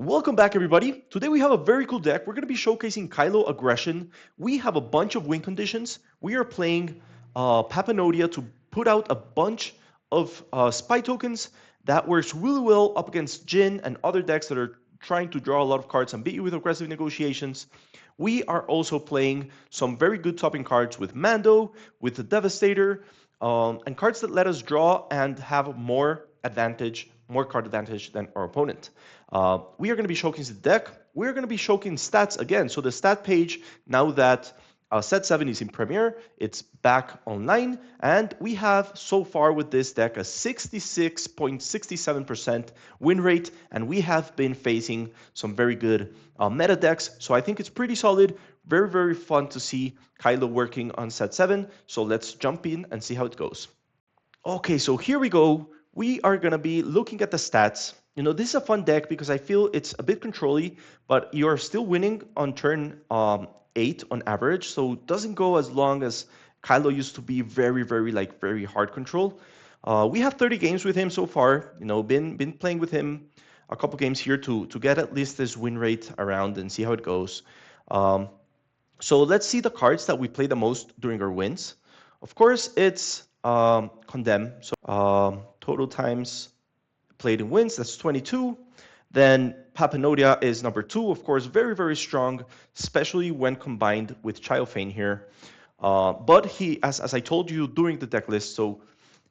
welcome back everybody. Today we have a very cool deck. We're going to be showcasing Kylo Aggression. We have a bunch of win conditions. We are playing Papanodia to put out a bunch of spy tokens that works really well up against Jin and other decks that are trying to draw a lot of cards and beat you with aggressive negotiations. We are also playing some very good topping cards with Mando, with the Devastator, and cards that let us draw and have more card advantage than our opponent. We are going to be showcasing the deck. We're going to be showcasing stats again. So the stat page, now that set 7 is in Premiere, it's back online, and we have so far with this deck a 66.67% win rate, and we have been facing some very good meta decks, so I think it's pretty solid. Very, very fun to see Kylo working on set 7, so let's jump in and see how it goes. Okay, so here we go. We are going to be looking at the stats. You know, this is a fun deck because I feel it's a bit control-y, but you're still winning on turn 8 on average, so it doesn't go as long as Kylo used to be very hard control. We have 30 games with him so far. You know, been playing with him a couple games here to get at least this win rate around and see how it goes. So let's see the cards that we play the most during our wins. Of course, it's Condemn. So total times played in wins, that's 22. Then Papanodia is number 2, of course, very strong, especially when combined with Childfane here. But he, as I told you during the deck list, so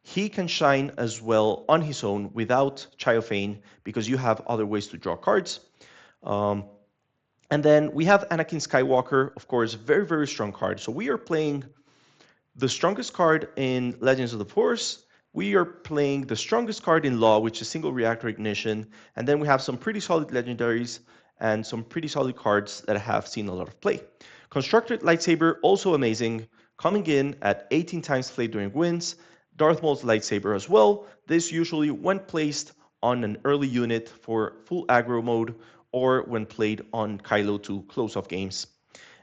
he can shine as well on his own without Childfane because you have other ways to draw cards. And then we have Anakin Skywalker, of course, very strong card. So we are playing the strongest card in Legends of the Force. We are playing the strongest card in Law, which is Single Reactor Ignition. And then we have some pretty solid legendaries and some pretty solid cards that have seen a lot of play. Constructed Lightsaber, also amazing, coming in at 18 times played during wins. Darth Maul's Lightsaber as well. This usually when placed on an early unit for full aggro mode or when played on Kylo to close off games.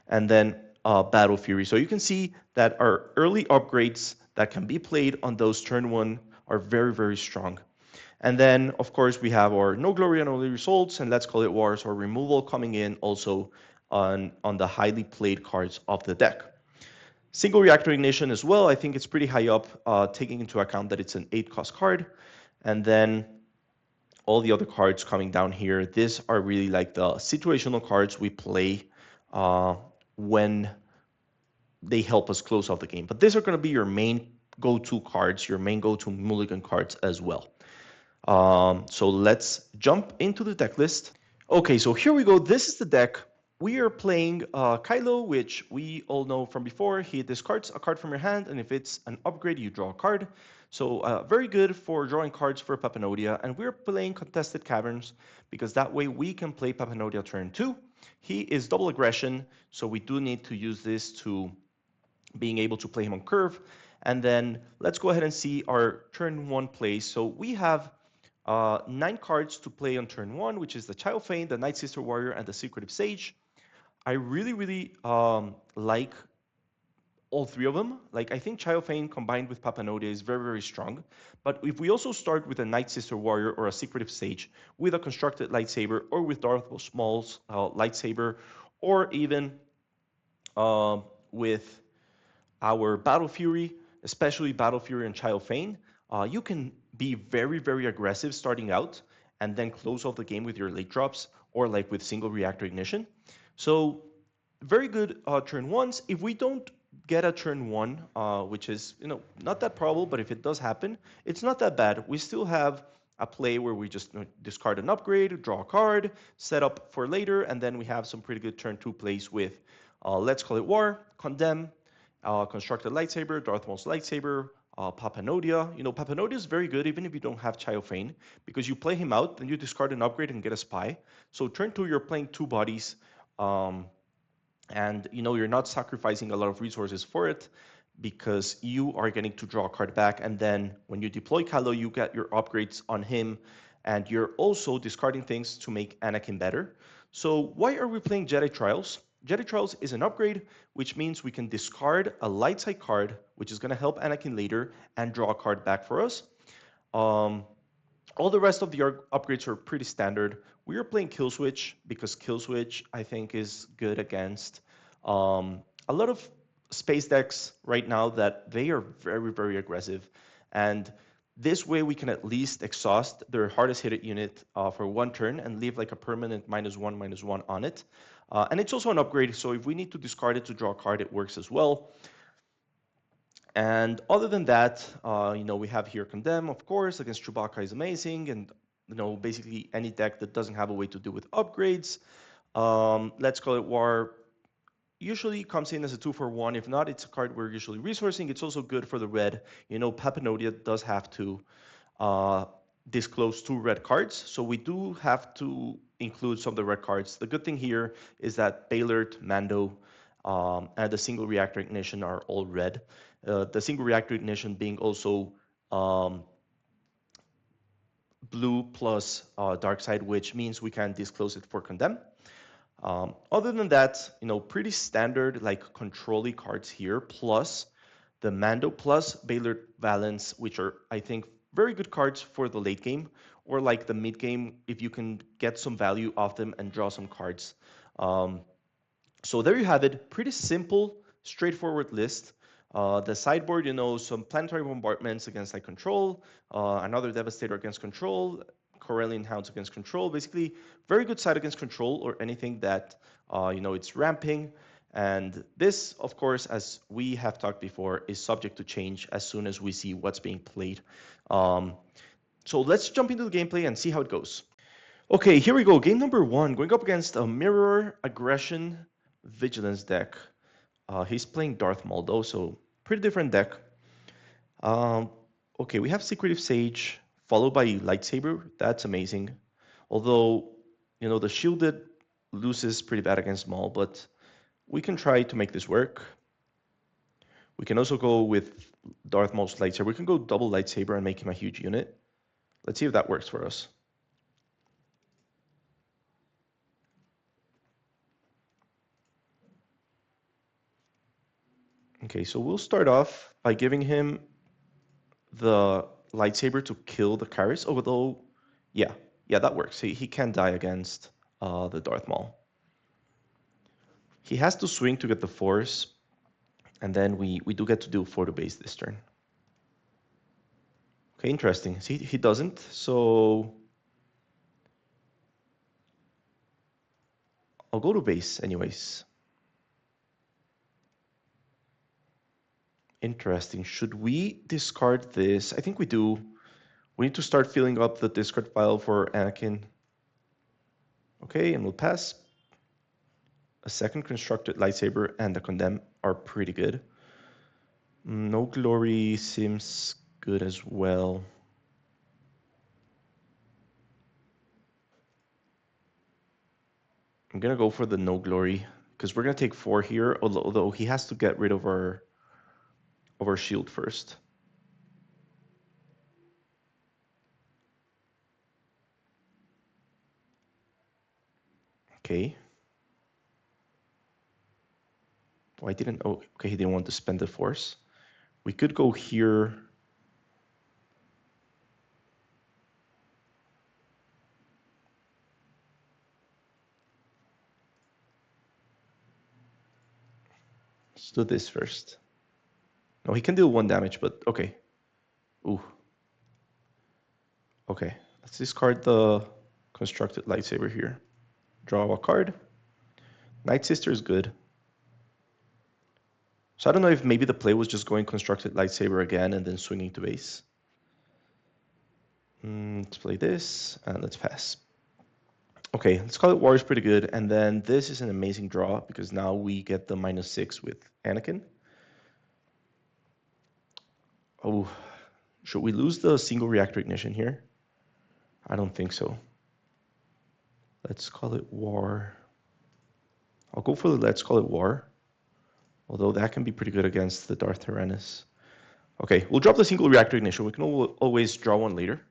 And then Battle Fury. So you can see that our early upgrades that can be played on those turn 1 are very strong. And then, of course, we have our No Glory and Only Results, and Let's Call It Wars or Removal coming in also on the highly played cards of the deck. Single Reactor Ignition as well, I think it's pretty high up, taking into account that it's an 8-cost card. And then all the other cards coming down here, these are really like the situational cards we play when they help us close off the game. But these are going to be your main go-to cards, your main go-to mulligan cards as well. So let's jump into the deck list. Okay, so here we go. This is the deck. We are playing Kylo, which we all know from before. He discards a card from your hand, and if it's an upgrade, you draw a card. So very good for drawing cards for Papanodia. And we're playing Contested Caverns because that way we can play Papanodia turn 2. He is double aggression, so we do need to use this to being able to play him on curve. And then let's go ahead and see our turn 1 plays. So we have 9 cards to play on turn 1, which is the Childfane, the Night Sister Warrior, and the Secretive Sage. I really like all 3 of them. Like, I think Childfane combined with Papanodia is very strong. But if we also start with a Night Sister Warrior or a Secretive Sage with a Constructed Lightsaber or with Darth Maul's lightsaber, or even with our Battle Fury, especially Battle Fury and Childfane, you can be very aggressive starting out and then close off the game with your late drops or like with Single Reactor Ignition. So very good turn 1s. If we don't get a turn 1, which is not that probable, but if it does happen, it's not that bad. We still have a play where we just discard an upgrade, draw a card, set up for later, and then we have some pretty good turn 2 plays with Let's Call It War, Condemn, Constructed Lightsaber, Darth Maul's Lightsaber, Papanodia. Papanodia is very good even if you don't have Childfane because you play him out, then you discard an upgrade and get a spy. So turn 2, you're playing 2 bodies, and you're not sacrificing a lot of resources for it because you are getting to draw a card back. And then when you deploy Kylo, you get your upgrades on him, and you're also discarding things to make Anakin better. So why are we playing Jedi Trials? Jedi Trials is an upgrade, which means we can discard a light side card, which is going to help Anakin later, and draw a card back for us. All the rest of the upgrades are pretty standard. We are playing Kill Switch because Kill Switch, I think, is good against a lot of space decks right now that they are very, very aggressive. And this way we can at least exhaust their hardest hit unit for one turn and leave like a permanent -1/-1 on it. And it's also an upgrade, so if we need to discard it to draw a card, it works as well. And other than that, we have here Condemn, of course, against Chewbacca is amazing, and basically any deck that doesn't have a way to deal with upgrades. Let's Call It War usually comes in as a 2-for-1. If not, it's a card we're usually resourcing. It's also good for the red. Papanodia does have to uh, disclose 2 red cards, so we do have to include some of the red cards. The good thing here is that Baylord, Mando, and the single reactor ignition are all red. The single reactor ignition being also um, blue plus dark side, which means we can disclose it for Condemn. Other than that, pretty standard like control-y cards here, plus the Mando plus Baylord Valence, which are, I think, very good cards for the late game, or like the mid game if you can get some value off them and draw some cards. So there you have it. Pretty simple, straightforward list. The sideboard, some planetary bombardments against like control, another devastator against control, Corellian hounds against control. Basically, very good side against control or anything that it's ramping. And this, of course, as we have talked before, is subject to change as soon as we see what's being played. So let's jump into the gameplay and see how it goes. Okay, here we go. Game number 1, going up against a Mirror Aggression Vigilance deck. He's playing Darth Maul though, so pretty different deck. Okay, we have Secretive Sage followed by Lightsaber. That's amazing. Although, the Shielded loses pretty bad against Maul, but we can try to make this work. We can also go with Darth Maul's Lightsaber. We can go double Lightsaber and make him a huge unit. Let's see if that works for us. Okay, so we'll start off by giving him the lightsaber to kill the Karis, although, yeah, that works. He can die against the Darth Maul. He has to swing to get the Force, and then we do get to do photo base this turn. Okay, interesting. See, he doesn't, so I'll go to base anyways. Interesting. Should we discard this? I think we do. We need to start filling up the discard pile for Anakin. Okay, and we'll pass. A second constructed lightsaber and the Condemn are pretty good. No Glory seems good as well. I'm gonna go for the No Glory because we're gonna take 4 here, although he has to get rid of our shield first. Okay. Why didn't... Oh, okay, he didn't want to spend the Force. We could go here. Let's do this first. No, he can deal 1 damage, but okay. Ooh. Okay, let's discard the constructed lightsaber here. Draw a card. Night Sister is good. So I don't know if maybe the play was just going constructed lightsaber again and then swinging to base. Let's play this and let's pass. Okay, let's call it War is pretty good. And then this is an amazing draw because now we get the -6 with Anakin. Oh, should we lose the single reactor ignition here? I don't think so. Let's call it War. I'll go for the Let's Call It War. Although that can be pretty good against the Darth Tyrannus. Okay, we'll drop the single reactor ignition. We can always draw one later.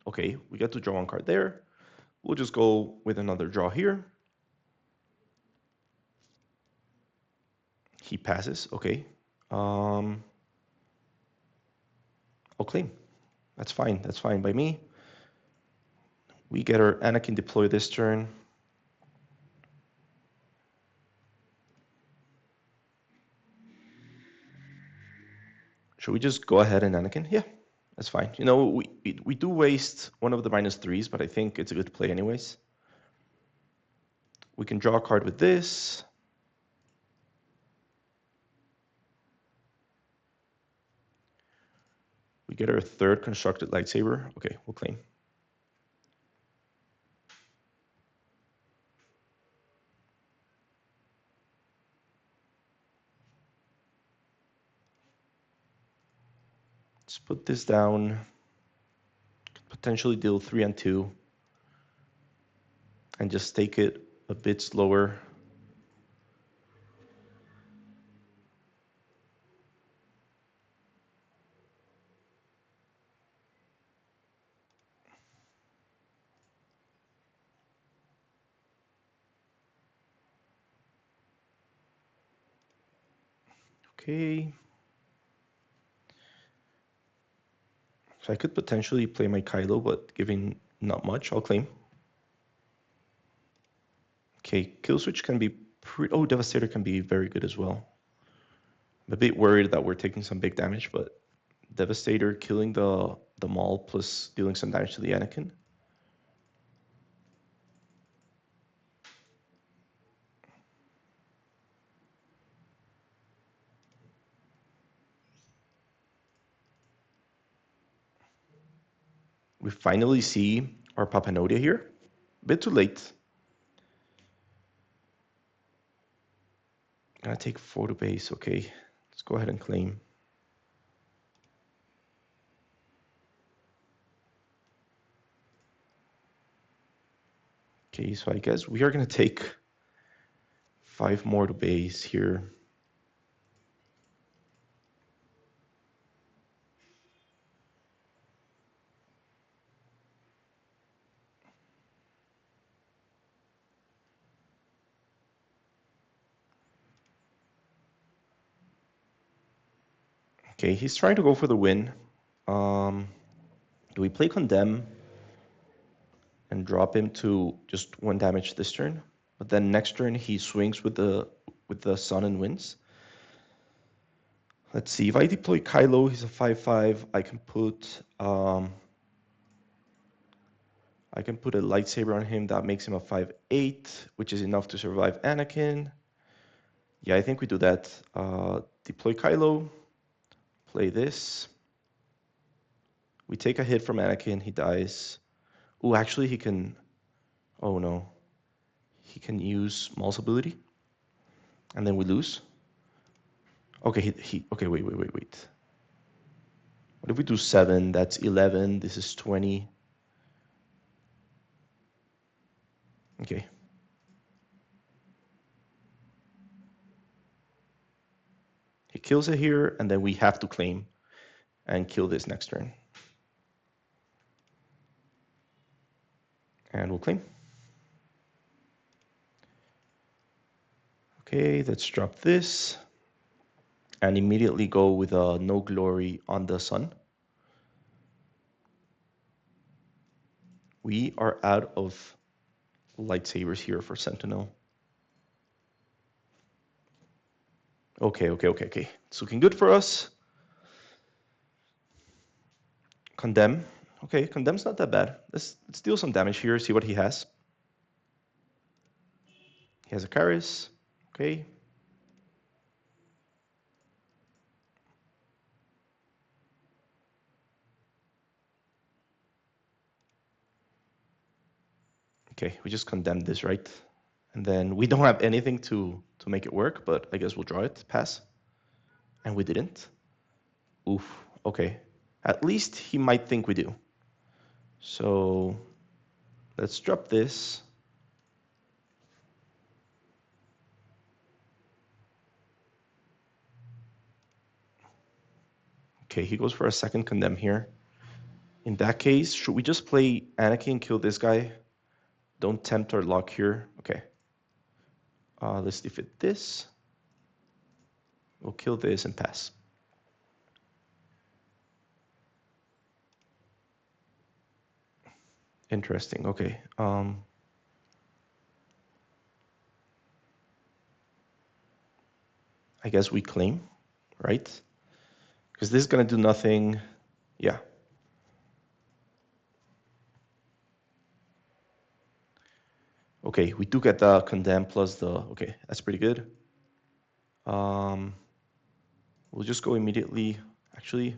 Okay, we get to draw 1 card there. We'll just go with another draw here. He passes, okay. I'll claim. That's fine by me. We get our Anakin deploy this turn. Should we just go ahead and Anakin? Yeah, that's fine. You know, we do waste one of the -3s, but I think it's a good play anyways. We can draw a card with this. We get our third constructed lightsaber. Okay, we'll claim. Let's put this down. Potentially deal 3 and 2. And just take it a bit slower. Okay. So I could potentially play my Kylo, but giving not much, I'll claim. Okay, kill switch can be pretty... Oh, Devastator can be very good as well. I'm a bit worried that we're taking some big damage, but Devastator killing the Maul plus dealing some damage to the Anakin. We finally see our Papanodia here. A bit too late. Gonna take 4 to base. Okay, let's go ahead and claim. Okay, so I guess we are gonna take 5 more to base here. Okay, he's trying to go for the win. Do we play Condemn and drop him to just 1 damage this turn? But then next turn he swings with the sun and wins. Let's see, if I deploy Kylo, he's a 5/5. I can put a lightsaber on him that makes him a 5/8, which is enough to survive Anakin. Yeah, I think we do that. Deploy Kylo, play this. We take a hit from Anakin, he dies. Oh, actually he can... Oh no. He can use Maul's ability. And then we lose. Okay, okay, wait. What if we do 7? That's 11. This is 20. Okay. He kills it here, and then we have to claim and kill this next turn. And we'll claim. Okay, let's drop this. And immediately go with a no glory on the sun. We are out of lightsabers here for Sentinel. Okay. It's looking good for us. Condemn. Okay, Condemn's not that bad. Let's deal some damage here, see what he has. He has a Karis. Okay. Okay, we just condemned this, right? And then we don't have anything to make it work, but I guess we'll draw it, pass. And we didn't. Oof, okay. At least he might think we do. So let's drop this. Okay, he goes for a second condemn here. In that case, should we just play Anakin, kill this guy? Don't tempt our luck here. Okay. Let's defeat this. We'll kill this and pass. Interesting. Okay. I guess we claim, right? Because this is going to do nothing. Yeah. Okay, we do get the condemn plus the, okay, that's pretty good. We'll just go immediately, actually.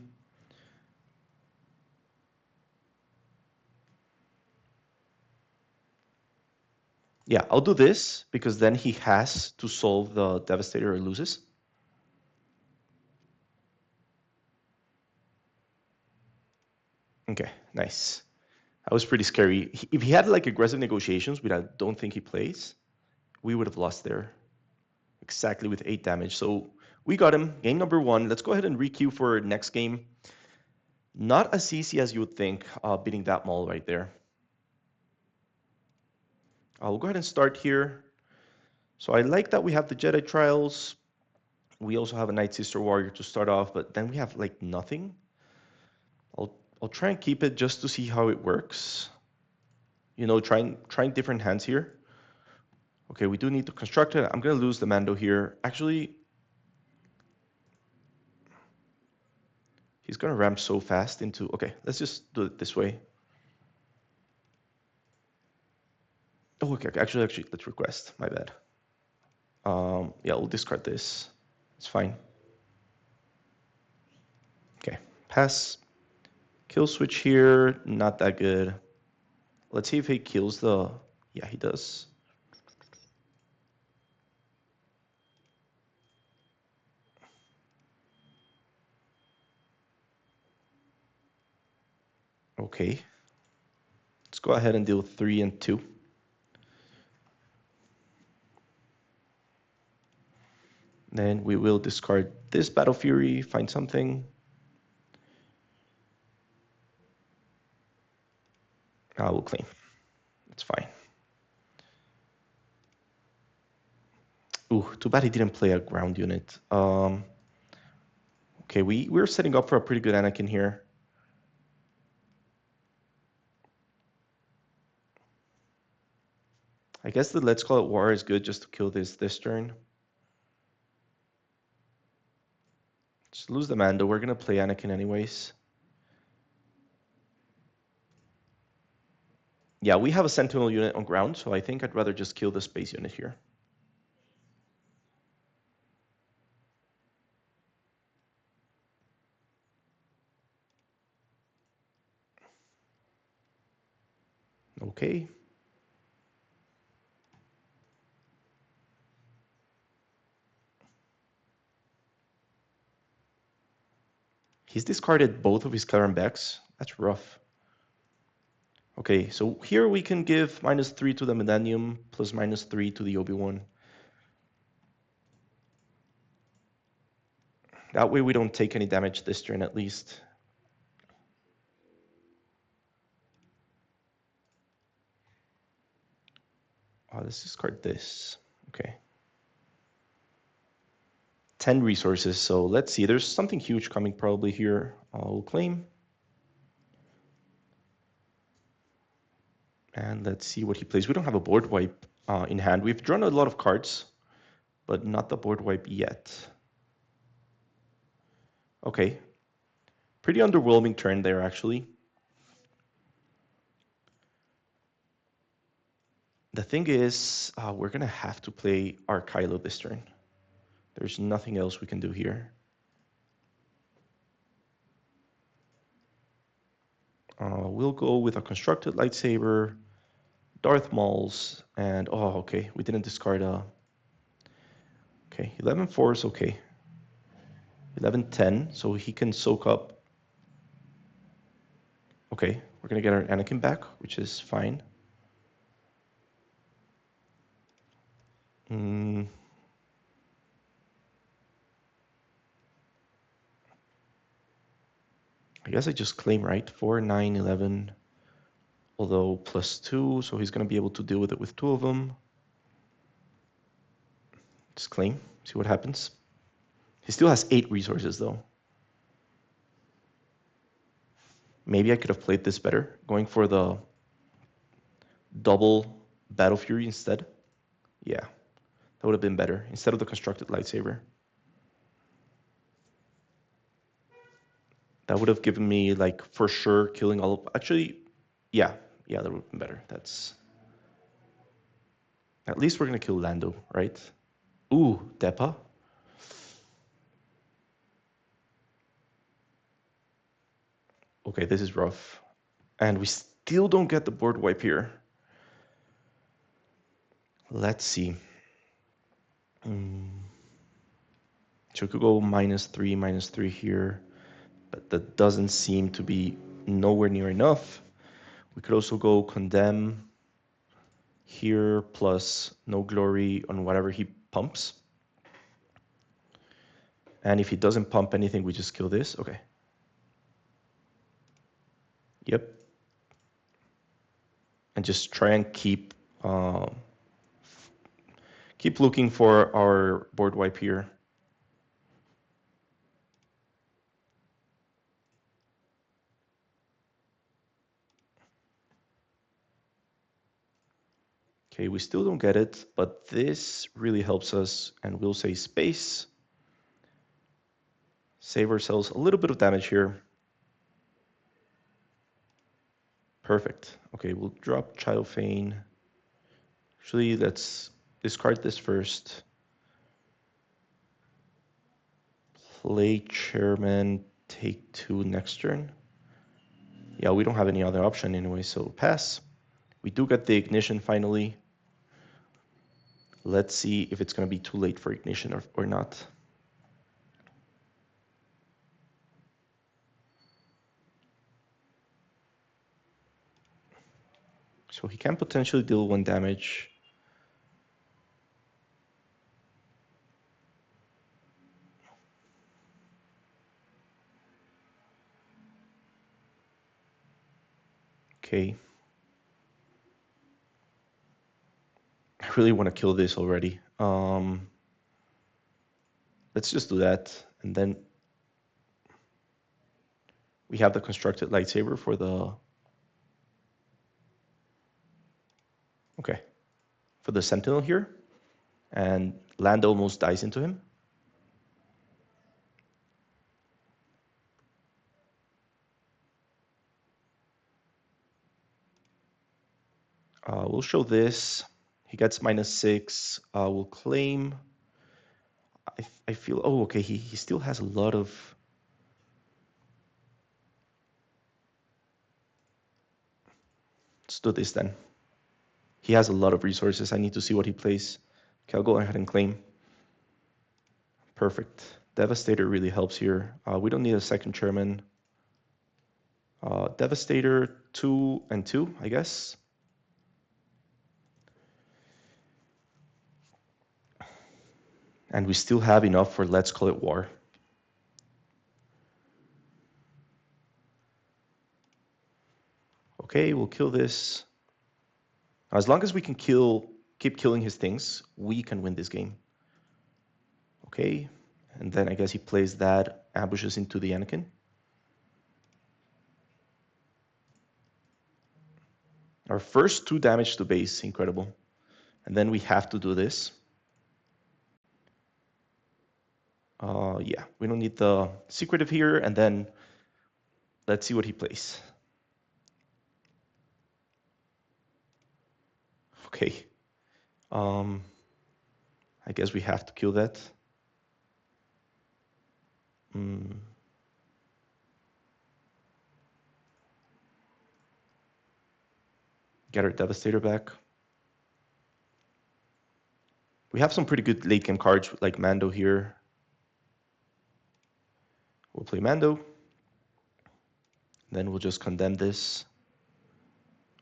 Yeah, I'll do this because then he has to solve the Devastator or loses. Okay, nice. That was pretty scary. If he had like aggressive negotiations, which I don't think he plays, we would have lost there. Exactly with 8 damage. So we got him. Game number 1. Let's go ahead and requeue for next game. Not as easy as you would think, beating that mall right there. I'll go ahead and start here. So I like that we have the Jedi Trials. We also have a Night Sister Warrior to start off, but then we have like nothing. I'll try and keep it just to see how it works. You know, trying different hands here. Okay, we do need to construct it. I'm gonna lose the Mando here. Actually, he's gonna ramp so fast into. Okay, let's just do it this way. Oh, okay. Actually, let's request. My bad. Yeah, we'll discard this. It's fine. Okay, pass. Kill switch here. Not that good. Let's see if he kills the. Yeah, he does. Okay. Let's go ahead and deal 3 and 2. Then we will discard this Battle Fury, find something. I will claim. It's fine. Ooh, too bad he didn't play a ground unit. Okay, we're setting up for a pretty good Anakin here. I guess the Let's Call It War is good just to kill this turn. Just lose the Mando. We're gonna play Anakin anyways. Yeah, we have a Sentinel unit on ground, so I think I'd rather just kill the space unit here. Okay. He's discarded both of his Claren Becks. That's rough. Okay, so here we can give -3 to the Millennium, plus -3 to the Obi-Wan. That way we don't take any damage this turn at least. Let's discard this. Okay. 10 resources, so let's see. There's something huge coming probably here. I'll claim. And let's see what he plays. We don't have a board wipe in hand. We've drawn a lot of cards, but not the board wipe yet. Okay. Pretty underwhelming turn there, actually. The thing is, we're going to have to play our Kylo this turn. There's nothing else we can do here. We'll go with a constructed lightsaber, Darth Mauls, and oh, okay, we didn't discard a. Okay, 11-4 is okay. 11-10, so he can soak up. Okay, we're gonna get our Anakin back, which is fine. I guess I just claim, right? 4, 9, 11. Although +2, so he's gonna be able to deal with it with 2 of them. Just claim, see what happens. He still has 8 resources though. Maybe I could have played this better, going for the double Battle Fury instead. Yeah, that would have been better instead of the constructed lightsaber. That would have given me, like, for sure killing all of... Actually, yeah, that would have been better. That's... At least we're going to kill Lando, right? Ooh, Depa. Okay, this is rough. And we still don't get the board wipe here. Let's see. So we could go -3 here, but that doesn't seem to be nowhere near enough. We could also go condemn here plus no glory on whatever he pumps. And if he doesn't pump anything, we just kill this. Okay. Yep. And just try and keep looking for our board wipe here. Okay, we still don't get it, but this really helps us, and we'll say space. Save ourselves a little bit of damage here. Perfect. Okay, we'll drop Child Feign. Actually, let's discard this first. Play Chairman, take 2 next turn. Yeah, we don't have any other option anyway, so pass. We do get the ignition finally. Let's see if it's going to be too late for ignition or not. So he can potentially deal 1 damage. Okay. I really want to kill this already. Let's just do that, and then we have the constructed lightsaber for the... Okay. For the Sentinel here. And Lando almost dies into him. We'll show this. He gets -6. We'll claim. I feel... Oh, okay. He still has a lot of... Let's do this then. He has a lot of resources. I need to see what he plays. Okay, I'll go ahead and claim. Perfect. Devastator really helps here. We don't need a second chairman. Devastator 2 and 2, I guess. And we still have enough for Let's Call It War. Okay, we'll kill this. As long as we can keep killing his things, we can win this game. Okay, and then I guess he plays that, ambushes into the Anakin. Our first 2 damage to base, incredible. And then we have to do this. Yeah, we don't need the secretive here, and then let's see what he plays. Okay. I guess we have to kill that. Get our Devastator back. We have some pretty good late game cards like Mando here. We'll play Mando. Then we'll just condemn this.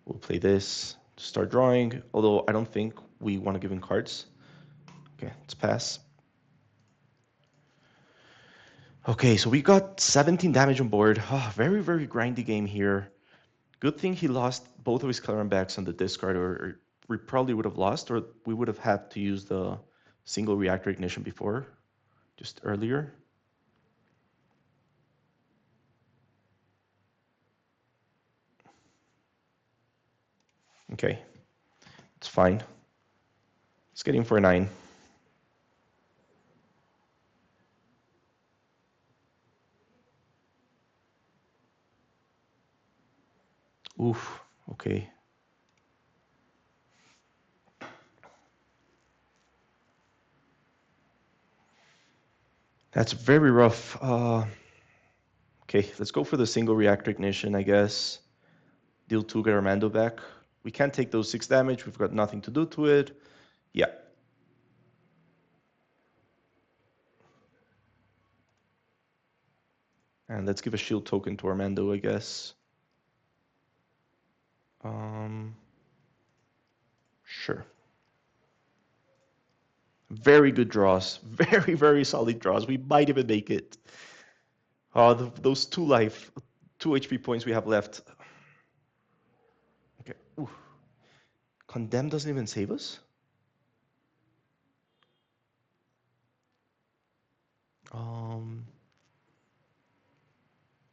We'll play this to start drawing, although I don't think we want to give him cards. Okay, let's pass. Okay, so we got 17 damage on board. Oh, very, very grindy game here. Good thing he lost both of his Clerian backs on the discard, or we probably would have lost, or we would have had to use the single reactor ignition before, just earlier. Okay, It's fine. Let's get in for a 9. Oof, okay. That's very rough. Okay, let's go for the single reactor ignition, I guess. Deal 2, get Armando back. We can't take those 6 damage. We've got nothing to do to it. Yeah. And let's give a shield token to Armando, I guess. Sure. Very good draws. Very, very solid draws. We might even make it. Those 2 life, 2 HP points we have left. Okay. Ooh. Condemn doesn't even save us?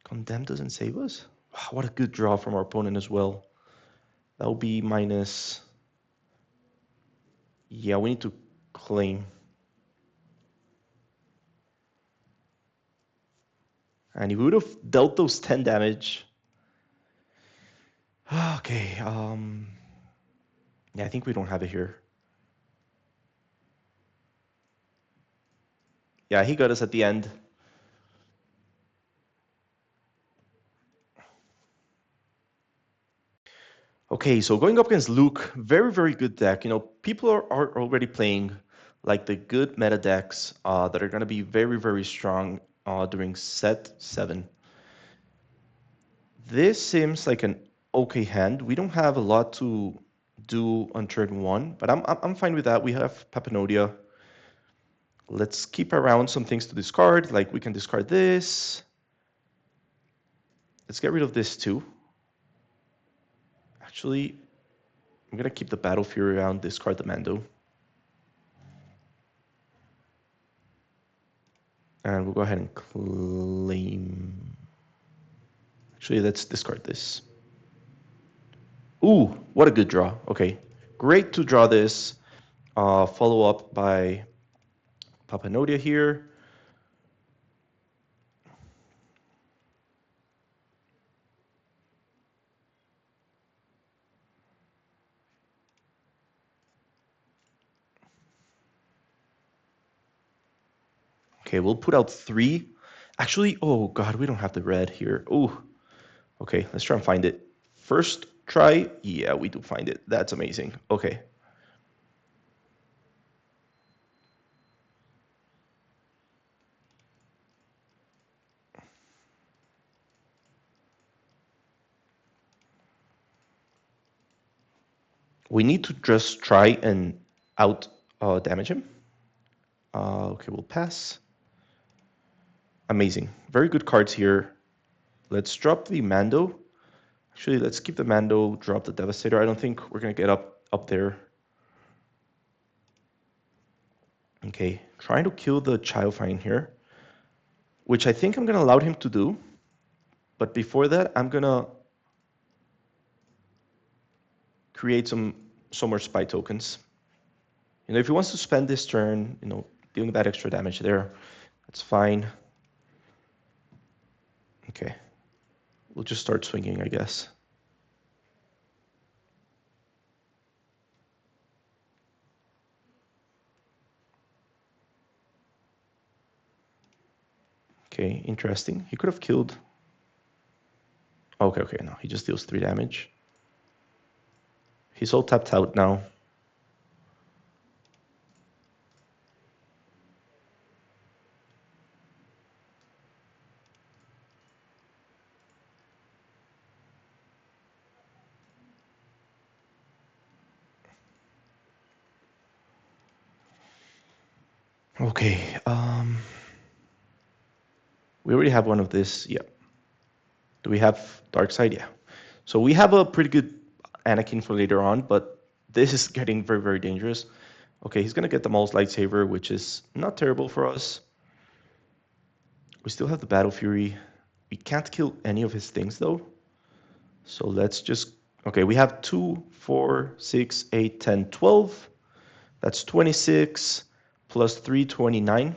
Condemn doesn't save us? Wow, what a good draw from our opponent as well. That will be minus... Yeah, we need to claim. And he would have dealt those 10 damage. Okay, yeah, I think we don't have it here. Yeah, he got us at the end. Okay, so going up against Luke, very, very good deck. You know, people are already playing like the good meta decks that are going to be very, very strong during set 7. This seems like an okay hand. We don't have a lot to do on turn 1, but I'm fine with that. We have Papanodia. Let's keep around some things to discard. Like we can discard this. Let's get rid of this too. Actually, I'm gonna keep the Battle Fury around, discard the Mando. And we'll go ahead and claim. Actually, let's discard this. Ooh, what a good draw. Okay, great to draw this. Follow up by Papanodia here. Okay, we'll put out 3. Actually, oh god, we don't have the red here. Ooh. Okay, let's try and find it. First try, yeah, we do find it. That's amazing. Okay. We need to just try and out damage him. Okay, we'll pass. Amazing. Very good cards here. Let's drop the Mando. Actually, let's keep the Mando, drop the Devastator. I don't think we're going to get up there. Okay, trying to kill the Childfine here, which I think I'm going to allow him to do. But before that, I'm going to create some more spy tokens. You know, if he wants to spend this turn, you know, dealing that extra damage there, that's fine. Okay, we'll just start swinging, I guess. Okay, interesting. He could have killed. Okay, no, he just deals 3 damage. He's all tapped out now. Okay, we already have one of this. Yeah. Do we have Dark Side? Yeah. So we have a pretty good Anakin for later on, but this is getting very, very dangerous. Okay, he's gonna get the Maul's lightsaber, which is not terrible for us. We still have the Battle Fury. We can't kill any of his things though. So let's just Okay, we have 2, 4, 6, 8, 10, 12. That's 26 plus 3, 29.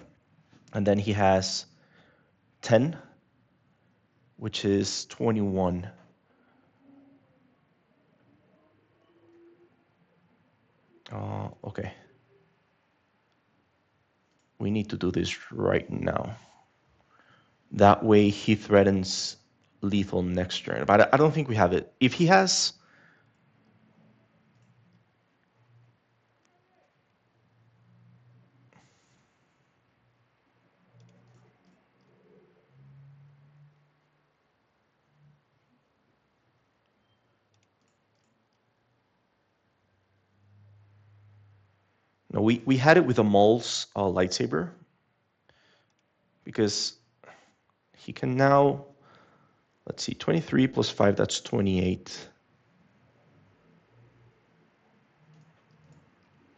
And then he has 10, which is 21. Okay. We need to do this right now. That way he threatens lethal next turn. But I don't think we have it. If he has... No, we had it with a Maul's lightsaber. Because he can now... Let's see, 23 plus 5, that's 28.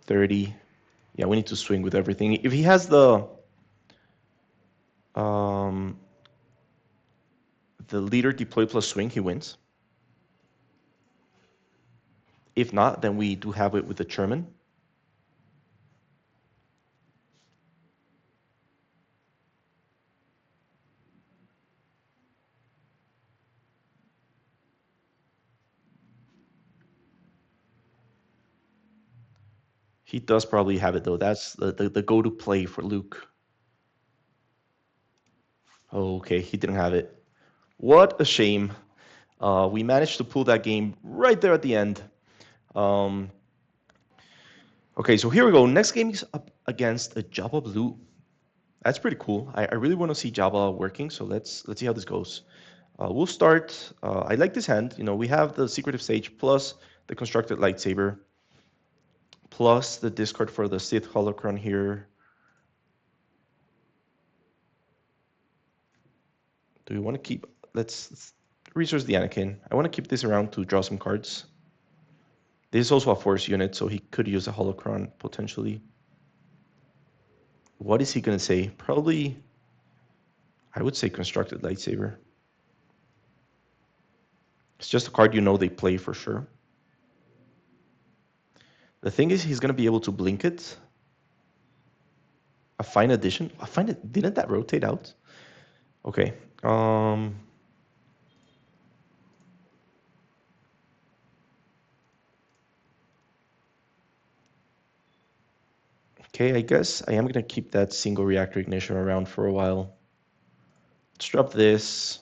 30. Yeah, we need to swing with everything. If he has the leader deploy plus swing, he wins. If not, then we do have it with the German. He does probably have it though. That's the go-to play for Luke. Okay, he didn't have it. What a shame. We managed to pull that game right there at the end. Okay, so here we go. Next game is up against a Jabba Blue. That's pretty cool. I really want to see Jabba working, so let's see how this goes. We'll start. I like this hand. You know, we have the Secretive Sage plus the Constructed Lightsaber plus the discard for the Sith Holocron here. Do we want to keep... Let's resource the Anakin. I want to keep this around to draw some cards. This is also a Force unit, so he could use a Holocron potentially. What is he going to say? Probably, I would say Constructed Lightsaber. It's just a card you know they play for sure. The thing is, he's going to be able to blink it. A fine addition. A fine... Didn't that rotate out? Okay. Okay, I guess I am going to keep that single reactor ignition around for a while. Let's drop this.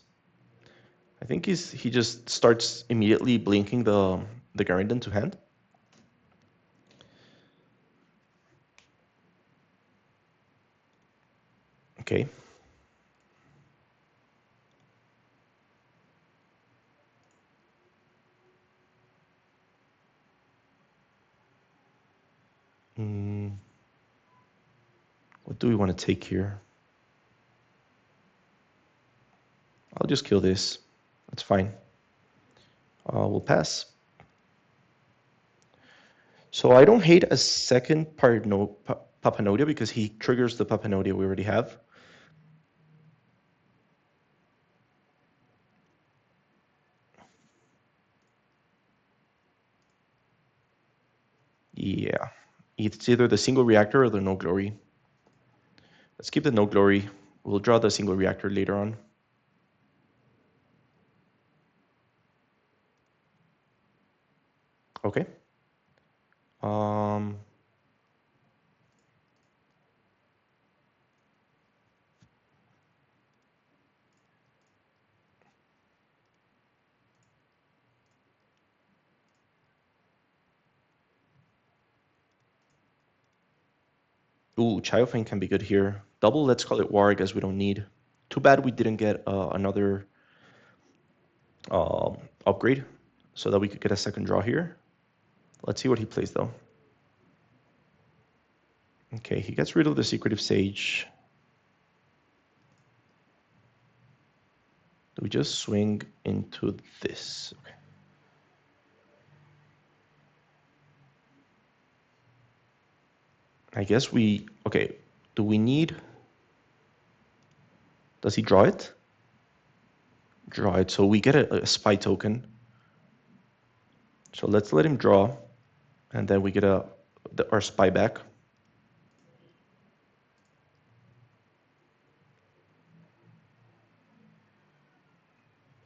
I think he just starts immediately blinking the Garandon to hand. Okay. What do we want to take here? I'll just kill this. That's fine. We'll pass. So I don't hate a second Papanodia because he triggers the Papanodia we already have. Yeah. It's either the single reactor or the no glory. Let's keep the no glory. We'll draw the single reactor later on. Okay. Ooh, Chiofeng can be good here. Double, let's call it war, I guess we don't need. Too bad we didn't get another upgrade so that we could get a second draw here. Let's see what he plays though. Okay, he gets rid of the Secretive Sage. Do we just swing into this? Okay. I guess we... Okay, do we need... Does he draw it? Draw it, so we get a spy token. So let's let him draw, and then we get our spy back.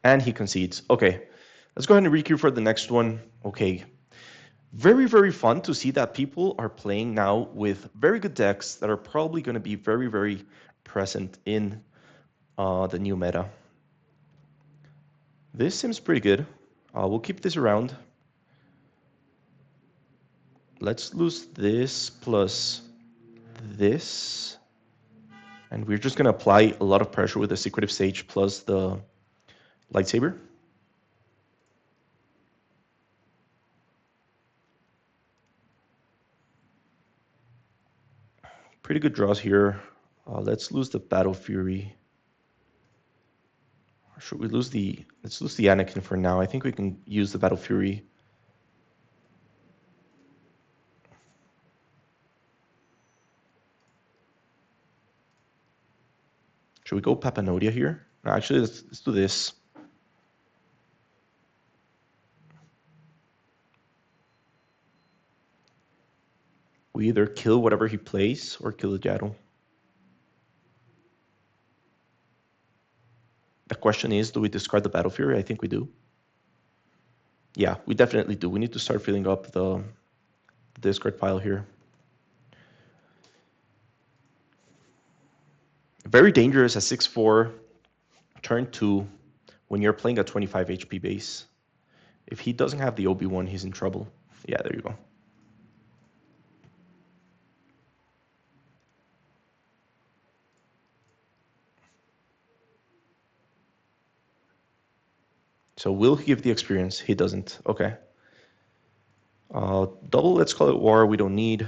And he concedes. Okay, let's go ahead and requeue for the next one. Okay, very, very fun to see that people are playing now with very good decks that are probably going to be very, very present in the new meta. This seems pretty good. We'll keep this around. Let's lose this plus this. And we're just going to apply a lot of pressure with the Secretive Sage plus the Lightsaber. Pretty good draws here. Let's lose the Battle Fury. Or should we lose the... Let's lose the Anakin for now. I think we can use the Battle Fury. Should we go Papanodia here? No, actually, let's do this. We either kill whatever he plays or kill the Yaddle. The question is, do we discard the Battle Fury? I think we do. Yeah, we definitely do. We need to start filling up the discard pile here. Very dangerous at 6/4, turn 2, when you're playing a 25 HP base. If he doesn't have the Obi-Wan, he's in trouble. Yeah, there you go. So will he give the experience? He doesn't. Okay. Double, let's call it war. We don't need.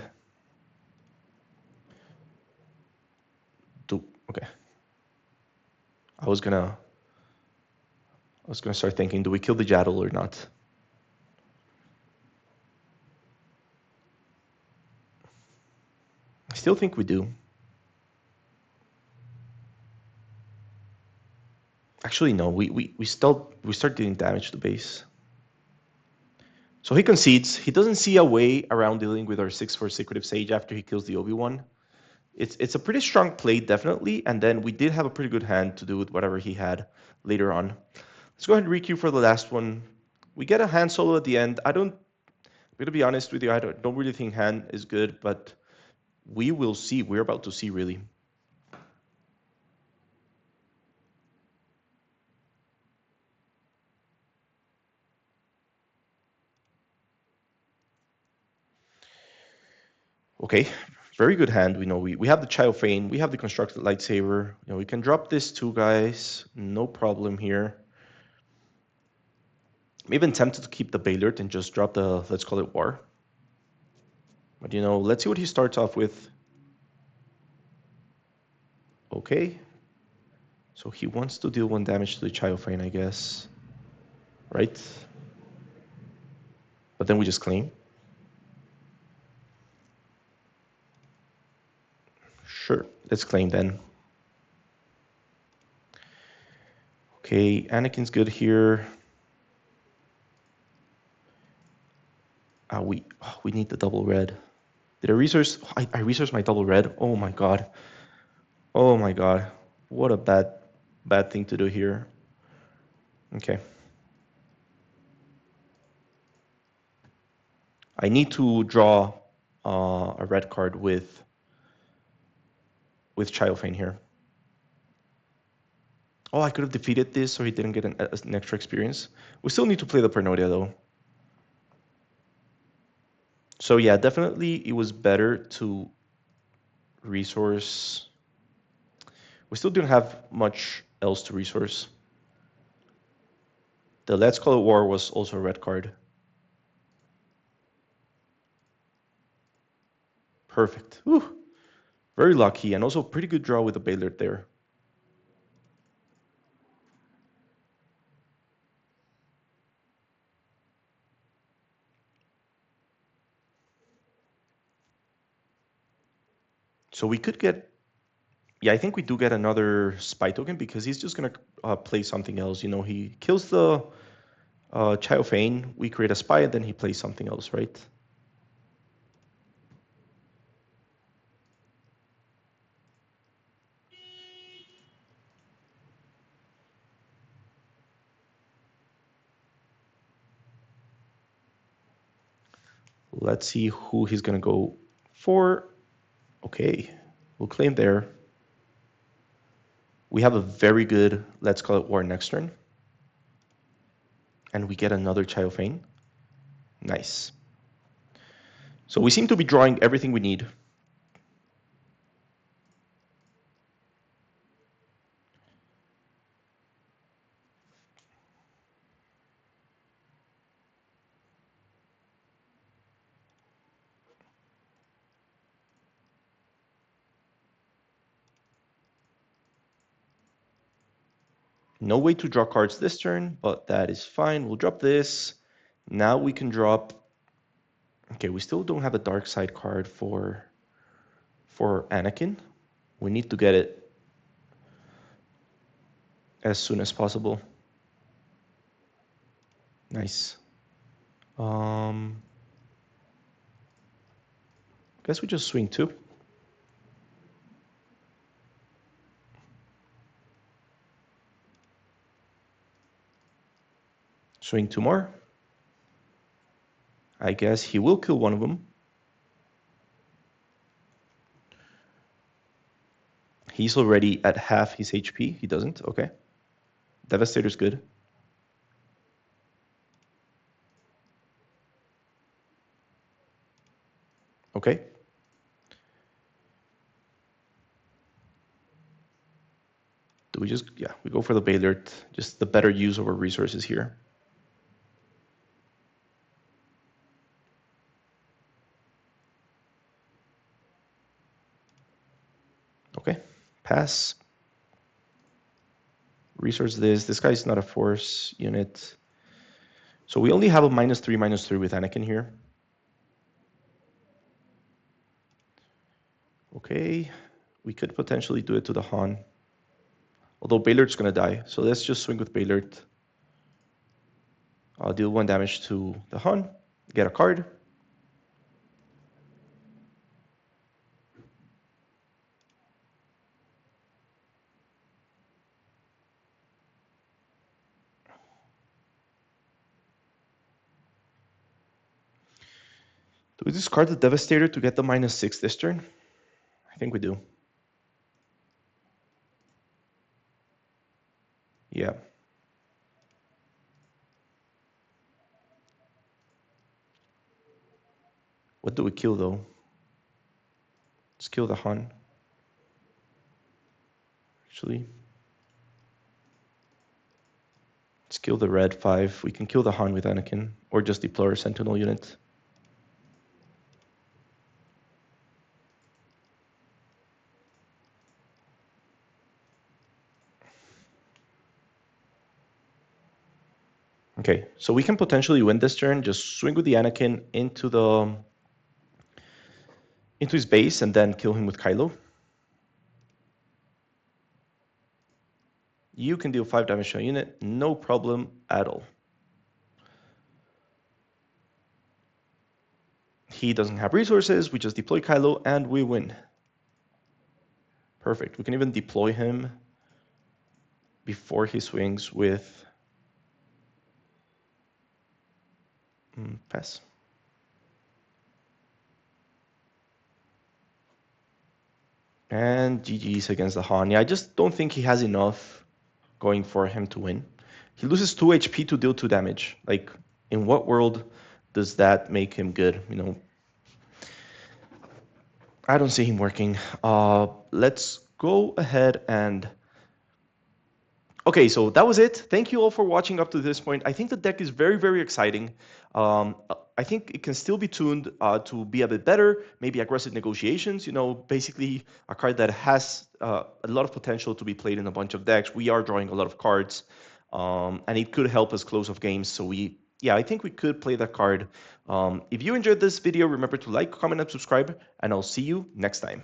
Okay. I was gonna start thinking, do we kill the Yaddle or not? I still think we do. Actually, no. We start doing damage to base. So he concedes. He doesn't see a way around dealing with our 6/4 Secretive Sage after he kills the Obi-Wan. It's a pretty strong play, definitely, and then we did have a pretty good hand to do with whatever he had later on. Let's go ahead and requeue for the last one. We get a hand solo at the end. I'm gonna be honest with you, I don't really think hand is good, but we will see. We're about to see, really. Okay, very good hand. We know we have the Child Fane, we have the constructed lightsaber. You know, we can drop this two guys, no problem here. I'm even tempted to keep the Baylord and just drop the, let's call it war. But you know, let's see what he starts off with. Okay. So he wants to deal 1 damage to the Child Fane, I guess. Right? But then we just claim. Sure, let's claim then. Okay, Anakin's good here. We need the double red. Did I resource? I resourced my double red. Oh my god. Oh my god. What a bad thing to do here. Okay. I need to draw a red card with Child Fane here. Oh, I could have defeated this so he didn't get an extra experience. We still need to play the Pernodia though. So yeah, definitely it was better to resource. We still didn't have much else to resource. The Let's Call It War was also a red card. Perfect. Whew. Very lucky, and also pretty good draw with the Baylord there. So we could get, yeah, I think we do get another spy token because he's just gonna play something else. You know, he kills the Chao Fein, we create a spy and then he plays something else, right? Let's see who he's going to go for. Okay, we'll claim there. We have a very good, let's call it war next turn. And we get another Chao Fein. Nice. So we seem to be drawing everything we need. No way to draw cards this turn, but that is fine. We'll drop this. Now we can drop... Okay, we still don't have a dark side card for Anakin. We need to get it as soon as possible. Nice. Guess we just swing 2. Swing 2 more. I guess he will kill one of them. He's already at half his HP. He doesn't. Okay. Devastator's good. Okay. Do we just... Yeah, we go for the Baylord. Just the better use of our resources here. Okay. Pass. Resource this. This guy's not a force unit. So we only have a -3/-3 with Anakin here. Okay. We could potentially do it to the Han. Although Baylord's going to die. So let's just swing with Baylord. I'll deal 1 damage to the Han. Get a card. Do we discard the Devastator to get the -6 this turn? I think we do. Yeah. What do we kill, though? Let's kill the Han. Actually. Let's kill the red 5. We can kill the Han with Anakin. Or just deploy our Sentinel unit. Okay, so we can potentially win this turn. Just swing with the Anakin into his base and then kill him with Kylo. You can deal 5 damage to a unit, no problem at all. He doesn't have resources, we just deploy Kylo and we win. Perfect, we can even deploy him before he swings with... pass. And GG's against the Han. Yeah, I just don't think he has enough going for him to win. He loses 2 HP to deal 2 damage. Like, in what world does that make him good? You know, I don't see him working. Let's go ahead and... Okay, so that was it. Thank you all for watching up to this point. I think the deck is very, very exciting. I think it can still be tuned to be a bit better, maybe aggressive negotiations, you know, basically a card that has a lot of potential to be played in a bunch of decks. We are drawing a lot of cards, and it could help us close off games. So I think we could play that card. If you enjoyed this video, remember to like, comment, and subscribe, and I'll see you next time.